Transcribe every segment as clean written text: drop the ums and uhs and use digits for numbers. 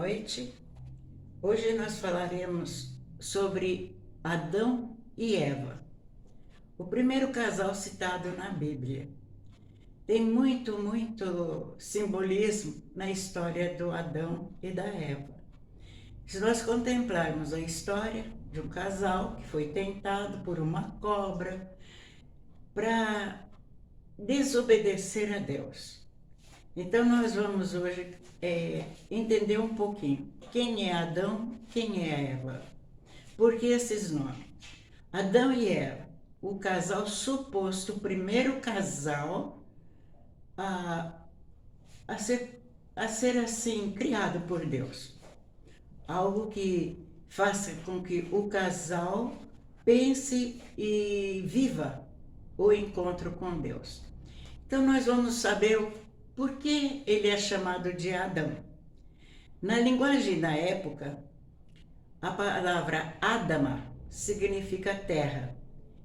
noite. Hoje nós falaremos sobre Adão e Eva, o primeiro casal citado na Bíblia. Tem muito simbolismo na história do Adão e da Eva. Se nós contemplarmos a história de um casal que foi tentado por uma cobra para desobedecer a Deus. Então nós vamos hoje entender um pouquinho quem é Adão, quem é Eva. Por que esses nomes? Adão e Eva, o casal suposto, o primeiro casal a ser assim, criado por Deus. Algo que faça com que o casal pense e viva o encontro com Deus. Então nós vamos saber por que ele é chamado de Adão. Na linguagem da época, a palavra Adama significa terra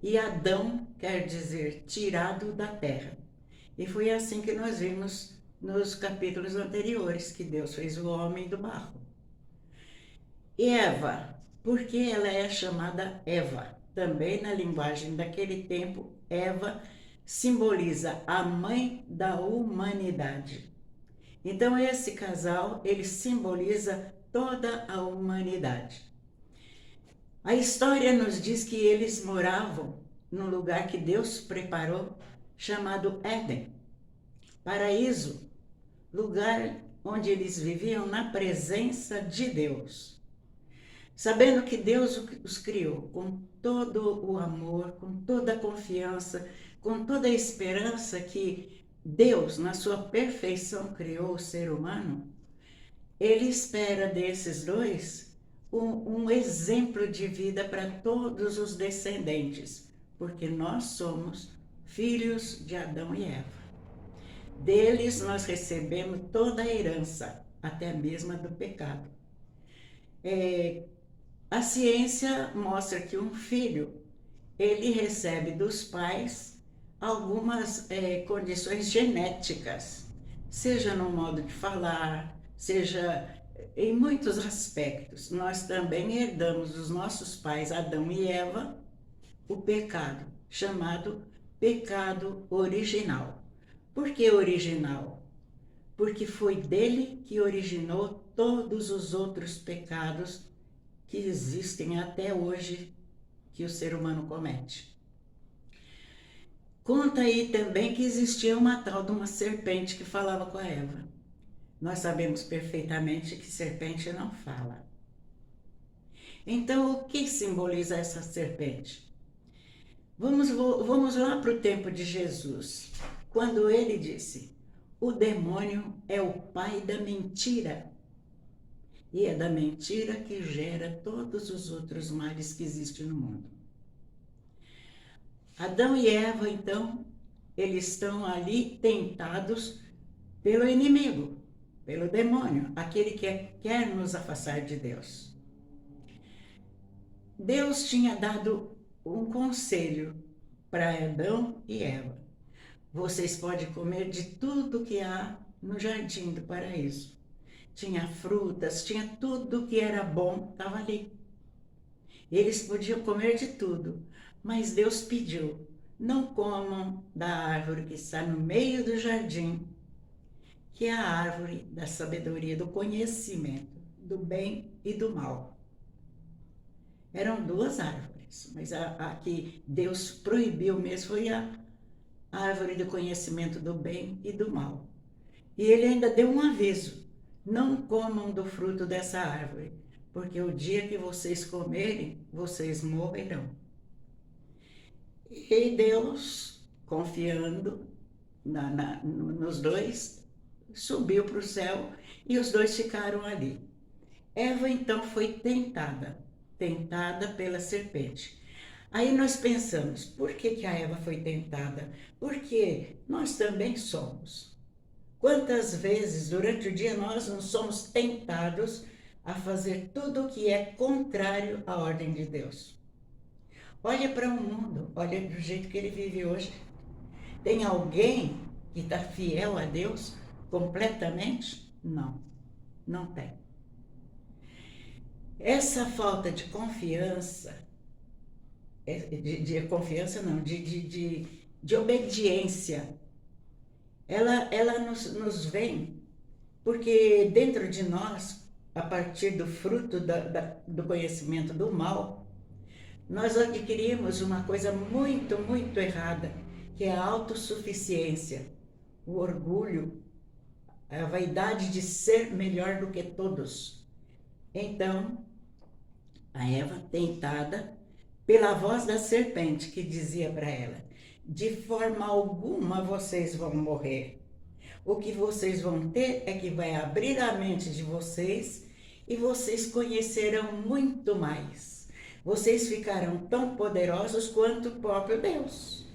e Adão quer dizer tirado da terra. E foi assim que nós vimos nos capítulos anteriores, que Deus fez o homem do barro. E Eva, por que ela é chamada Eva? Também na linguagem daquele tempo, Eva simboliza a mãe da humanidade. Então esse casal, ele simboliza toda a humanidade. A história nos diz que eles moravam num lugar que Deus preparou, chamado Éden, paraíso, lugar onde eles viviam na presença de Deus. Sabendo que Deus os criou com todo o amor, com toda a confiança, com toda a esperança que Deus, na sua perfeição, criou o ser humano, ele espera desses dois um exemplo de vida para todos os descendentes, porque nós somos filhos de Adão e Eva. Deles nós recebemos toda a herança, até mesmo a do pecado. A ciência mostra que um filho, ele recebe dos pais algumas condições genéticas, seja no modo de falar, seja em muitos aspectos. Nós também herdamos dos nossos pais, Adão e Eva, o pecado, chamado pecado original. Por que original? Porque foi dele que originou todos os outros pecados que existem até hoje, que o ser humano comete. Conta aí também que existia uma tal de uma serpente que falava com a Eva. Nós sabemos perfeitamente que serpente não fala. Então, o que simboliza essa serpente? Vamos lá para o tempo de Jesus, quando ele disse: o demônio é o pai da mentira. E é da mentira que gera todos os outros males que existem no mundo. Adão e Eva, então, eles estão ali tentados pelo inimigo, pelo demônio, aquele que quer nos afastar de Deus. Deus tinha dado um conselho para Adão e Eva: vocês podem comer de tudo que há no jardim do paraíso. Tinha frutas, tinha tudo que era bom, estava ali. Eles podiam comer de tudo, mas Deus pediu: não comam da árvore que está no meio do jardim, que é a árvore da sabedoria, do conhecimento, do bem e do mal. Eram duas árvores, mas a que Deus proibiu mesmo foi a árvore do conhecimento do bem e do mal. E ele ainda deu um aviso: não comam do fruto dessa árvore, porque o dia que vocês comerem, vocês morrerão. E Deus, confiando nos dois, subiu para o céu e os dois ficaram ali. Eva então foi tentada pela serpente. Aí nós pensamos: por que a Eva foi tentada? Porque nós também somos. Quantas vezes durante o dia nós não somos tentados a fazer tudo o que é contrário à ordem de Deus? Olha para o mundo, olha do jeito que ele vive hoje. Tem alguém que está fiel a Deus completamente? Não, não tem. Essa falta de confiança, de confiança não, de obediência, ela nos vem porque dentro de nós, a partir do fruto do conhecimento do mal, nós adquirimos uma coisa muito, muito errada, que é a autossuficiência, o orgulho, a vaidade de ser melhor do que todos. Então, a Eva, tentada pela voz da serpente, que dizia para ela: de forma alguma vocês vão morrer. O que vocês vão ter é que vai abrir a mente de vocês e vocês conhecerão muito mais. Vocês ficarão tão poderosos quanto o próprio Deus.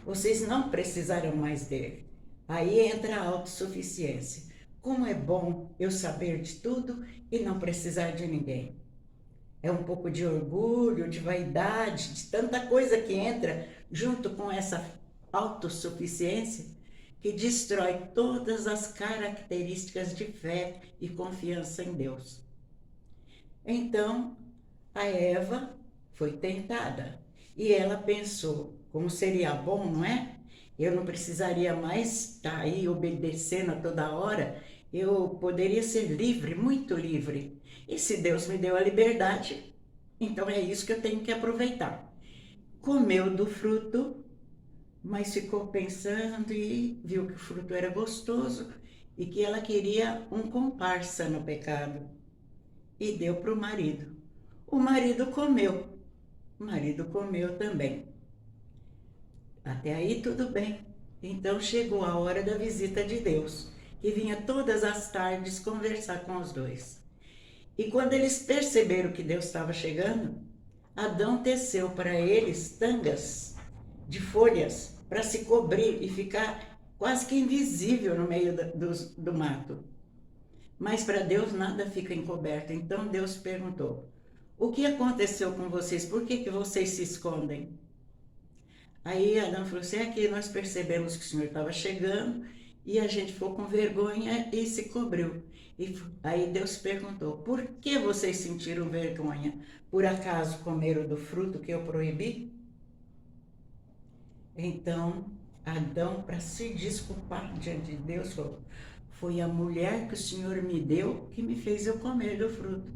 Vocês não precisarão mais dele. Aí entra a autossuficiência. Como é bom eu saber de tudo e não precisar de ninguém. É um pouco de orgulho, de vaidade, de tanta coisa que entra junto com essa autossuficiência que destrói todas as características de fé e confiança em Deus. Então, a Eva foi tentada e ela pensou, como seria bom, não é? Eu não precisaria mais estar aí obedecendo a toda hora, eu poderia ser livre, muito livre. E se Deus me deu a liberdade, então é isso que eu tenho que aproveitar. Comeu do fruto, mas ficou pensando e viu que o fruto era gostoso e que ela queria um comparsa no pecado. E deu para o marido. O marido comeu também. Até aí tudo bem. Então chegou a hora da visita de Deus, que vinha todas as tardes conversar com os dois. E quando eles perceberam que Deus estava chegando, Adão teceu para eles tangas de folhas para se cobrir e ficar quase que invisível no meio do mato. Mas para Deus nada fica encoberto. Então Deus perguntou: o que aconteceu com vocês? Por que vocês se escondem? Aí Adão falou assim: aqui nós percebemos que o Senhor estava chegando e a gente ficou com vergonha e se cobriu. E aí Deus perguntou: por que vocês sentiram vergonha? Por acaso comeram do fruto que eu proibi? Então Adão, para se desculpar diante de Deus, falou: foi a mulher que o Senhor me deu que me fez eu comer do fruto.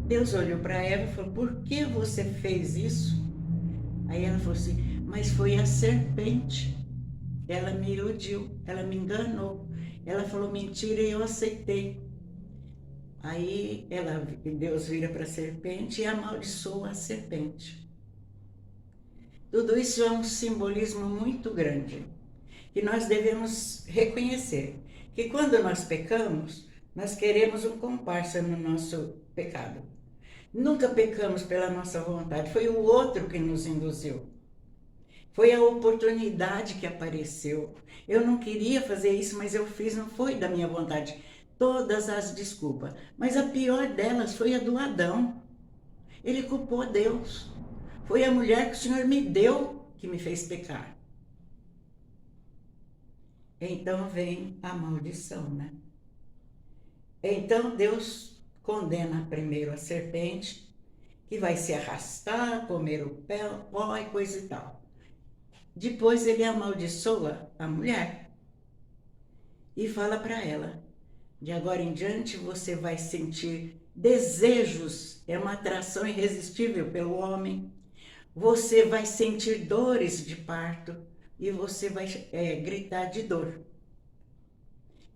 Deus olhou para Eva e falou: por que você fez isso? Aí ela falou assim: mas foi a serpente. Ela me iludiu, ela me enganou. Ela falou mentira e eu aceitei. Aí Deus vira para a serpente e amaldiçoa a serpente. Tudo isso é um simbolismo muito grande, que nós devemos reconhecer, que quando nós pecamos, nós queremos um comparsa no nosso pecado. Nunca pecamos pela nossa vontade, foi o outro que nos induziu. Foi a oportunidade que apareceu. Eu não queria fazer isso, mas eu fiz, não foi da minha vontade. Todas as desculpas. Mas a pior delas foi a do Adão. Ele culpou Deus. Foi a mulher que o Senhor me deu que me fez pecar. Então vem a maldição, né? Então Deus condena primeiro a serpente, que vai se arrastar, comer o pó e coisa e tal. Depois ele amaldiçoa a mulher e fala para ela: de agora em diante você vai sentir desejos, é uma atração irresistível pelo homem. Você vai sentir dores de parto e você vai gritar de dor.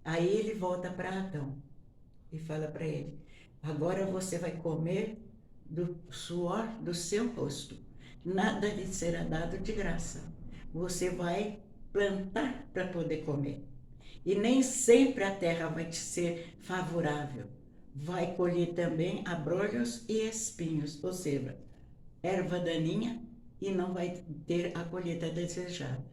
Aí ele volta para Adão e fala para ele: agora você vai comer do suor do seu rosto. Nada lhe será dado de graça. Você vai plantar para poder comer. E nem sempre a terra vai te ser favorável. Vai colher também abrolhos e espinhos, ou seja, erva daninha, e não vai ter a colheita desejada.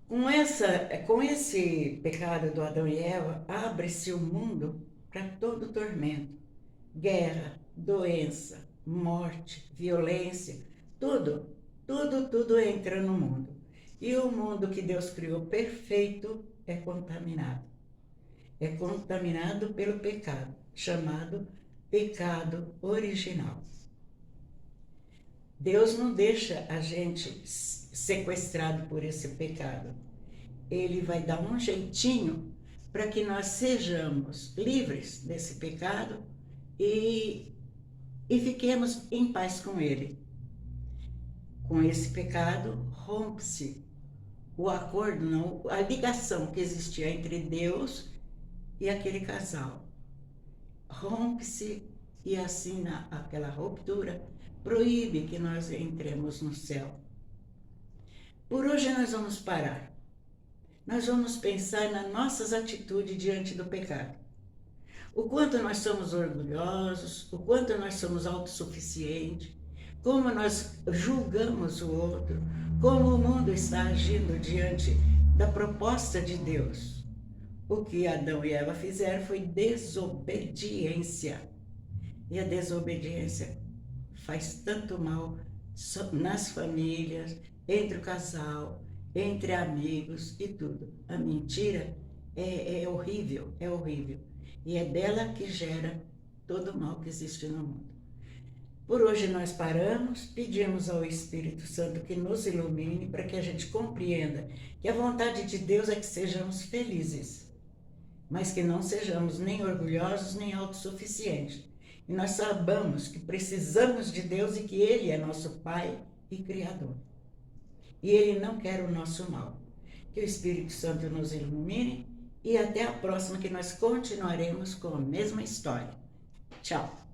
Com esse pecado do Adão e Eva, abre-se o mundo para todo tormento. Guerra, doença, morte, violência, tudo entra no mundo. E o mundo que Deus criou perfeito é contaminado. É contaminado pelo pecado. chamado pecado original. Deus não deixa a gente sequestrado por esse pecado. Ele vai dar um jeitinho para que nós sejamos livres desse pecado e fiquemos em paz com ele. Com esse pecado, rompe-se o acordo, não, a ligação que existia entre Deus e aquele casal. Rompe-se e assim aquela ruptura proíbe que nós entremos no céu. Por hoje nós vamos parar. Nós vamos pensar nas nossas atitudes diante do pecado. O quanto nós somos orgulhosos, o quanto nós somos autossuficientes, como nós julgamos o outro, como o mundo está agindo diante da proposta de Deus. O que Adão e Eva fizeram foi desobediência. E a desobediência faz tanto mal nas famílias, entre o casal, entre amigos e tudo. A mentira é horrível, é horrível. E é dela que gera todo o mal que existe no mundo. Por hoje nós paramos, pedimos ao Espírito Santo que nos ilumine para que a gente compreenda que a vontade de Deus é que sejamos felizes, mas que não sejamos nem orgulhosos nem autossuficientes. E nós sabemos que precisamos de Deus e que Ele é nosso Pai e Criador. E Ele não quer o nosso mal. Que o Espírito Santo nos ilumine e até a próxima, que nós continuaremos com a mesma história. Tchau!